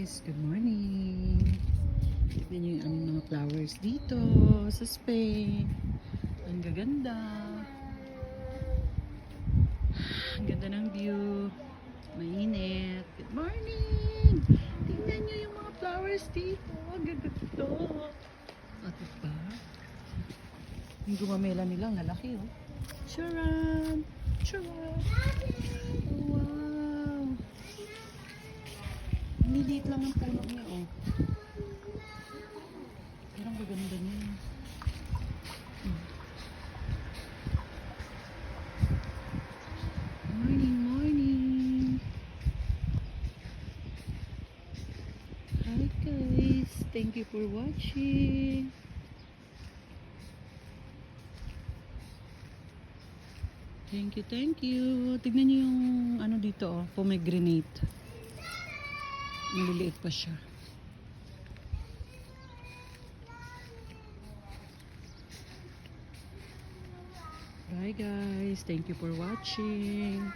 guys, good morning. Tignan nyo yung aming mga flowers dito sa Spain. Ang gaganda. Ang ganda ng view. Mainit. Good morning. Tignan nyo yung mga flowers dito. Ang gaganda. At diba? Yung gumamela nila, ang lalaki oh. Charan! Charan! Oh, wow! Niliit lang ang puno niya oh. Pero ang gaganda niya. Morning, morning! Hi guys! Thank you for watching! Thank you, thank you. Tignan niyo yung ano dito oh, pomegranate. Maliliit pa siya. Bye guys. Thank you for watching.